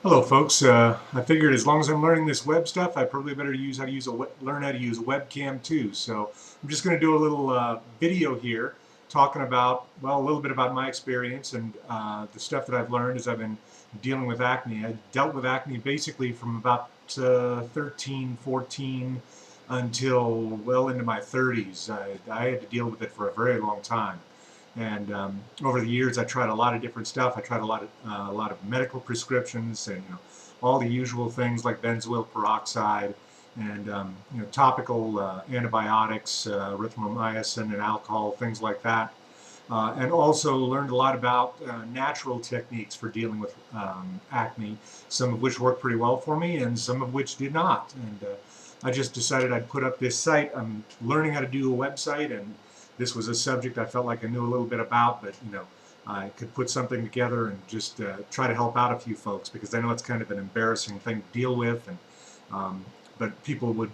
Hello, folks. I figured as long as I'm learning this web stuff, I probably better learn how to use a webcam too. So I'm just going to do a little video here, talking about a little bit about my experience and the stuff that I've learned as I've been dealing with acne. I dealt with acne basically from about 13, 14 until well into my 30s. I had to deal with it for a very long time. And over the years, I tried a lot of different stuff. I tried a lot of medical prescriptions, and all the usual things like benzoyl peroxide, and topical antibiotics, erythromycin, and alcohol, things like that. And also learned a lot about natural techniques for dealing with acne, some of which worked pretty well for me, and some of which did not. And I just decided I'd put up this site. I'm learning how to do a website, and this was a subject I felt like I knew a little bit about, but I could put something together and just try to help out a few folks, because I know it's kind of an embarrassing thing to deal with, and but people would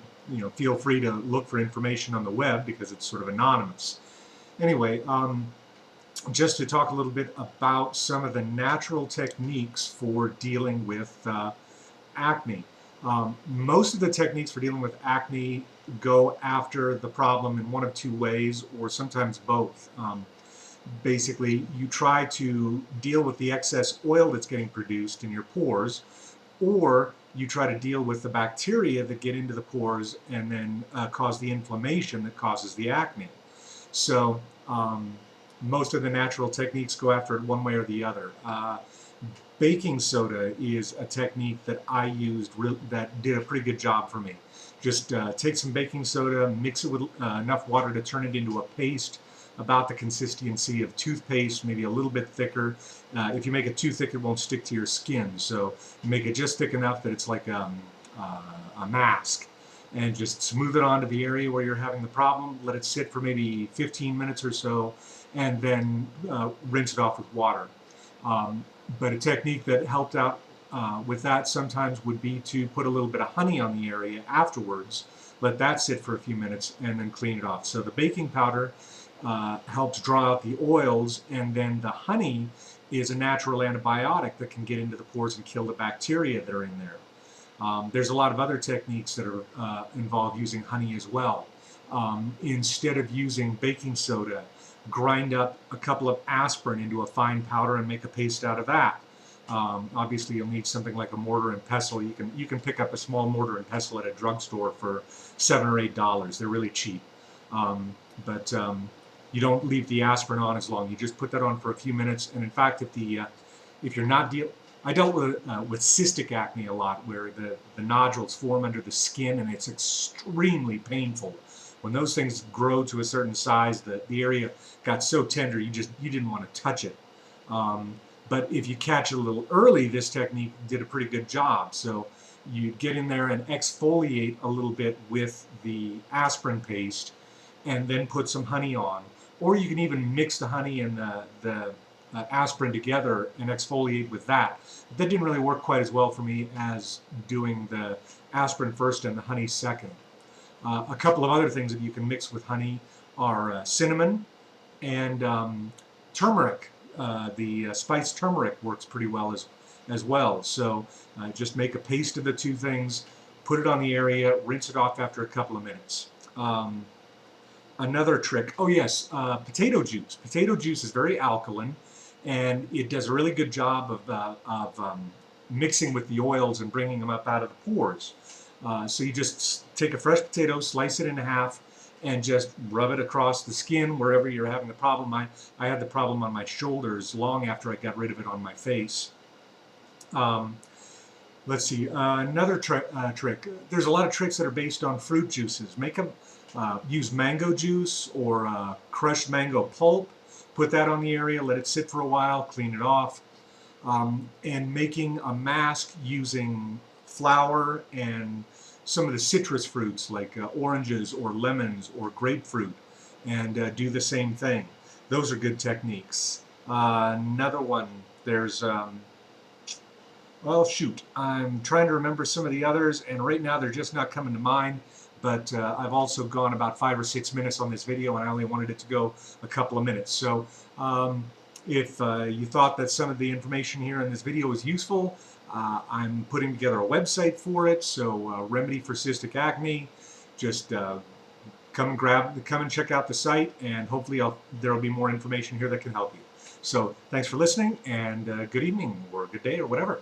feel free to look for information on the web because it's sort of anonymous. Anyway, just to talk a little bit about some of the natural techniques for dealing with acne. Most of the techniques for dealing with acne go after the problem in one of two ways, or sometimes both. Basically, you try to deal with the excess oil that's getting produced in your pores, or you try to deal with the bacteria that get into the pores and then cause the inflammation that causes the acne. So most of the natural techniques go after it one way or the other. Baking soda is a technique that I used that did a pretty good job for me. Just take some baking soda, mix it with enough water to turn it into a paste about the consistency of toothpaste, maybe a little bit thicker. If you make it too thick, it won't stick to your skin. So make it just thick enough that it's like a mask. And just smooth it onto the area where you're having the problem. Let it sit for maybe 15 minutes or so, and then rinse it off with water. But a technique that helped out with that sometimes would be to put a little bit of honey on the area afterwards, let that sit for a few minutes, and then clean it off. So the baking powder helps draw out the oils, and then the honey is a natural antibiotic that can get into the pores and kill the bacteria that are in there. There's a lot of other techniques that are involve using honey as well. Instead of using baking soda, grind up a couple of aspirin into a fine powder and make a paste out of that. Obviously, you'll need something like a mortar and pestle. You can pick up a small mortar and pestle at a drugstore for $7 or $8. They're really cheap. But you don't leave the aspirin on as long. You just put that on for a few minutes. And in fact, if you're not I dealt with cystic acne a lot, where the nodules form under the skin, and it's extremely painful. When those things grow to a certain size, the area got so tender you didn't want to touch it. But if you catch it a little early, this technique did a pretty good job. So you get in there and exfoliate a little bit with the aspirin paste, and then put some honey on. Or you can even mix the honey and the aspirin together and exfoliate with that. That didn't really work quite as well for me as doing the aspirin first and the honey second. A couple of other things that you can mix with honey are cinnamon and turmeric. The spiced turmeric works pretty well as well. So just make a paste of the two things, put it on the area, rinse it off after a couple of minutes. Another trick, oh yes, potato juice. Potato juice is very alkaline, and it does a really good job of mixing with the oils and bringing them up out of the pores. So you just take a fresh potato, slice it in half, and just rub it across the skin wherever you're having the problem. I had the problem on my shoulders long after I got rid of it on my face. Let's see, another trick. There's a lot of tricks that are based on fruit juices. Make them use mango juice or crushed mango pulp. Put that on the area, let it sit for a while, clean it off. And making a mask using flour and some of the citrus fruits like oranges or lemons or grapefruit, and do the same thing. Those are good techniques. Another one, there's well, shoot, I'm trying to remember some of the others, and right now they're just not coming to mind. But I've also gone about 5 or 6 minutes on this video, and I only wanted it to go a couple of minutes. So If you thought that some of the information here in this video was useful, I'm putting together a website for it. So Remedy for Cystic Acne. Just come and check out the site, and hopefully there will be more information here that can help you. So thanks for listening, and good evening or good day or whatever.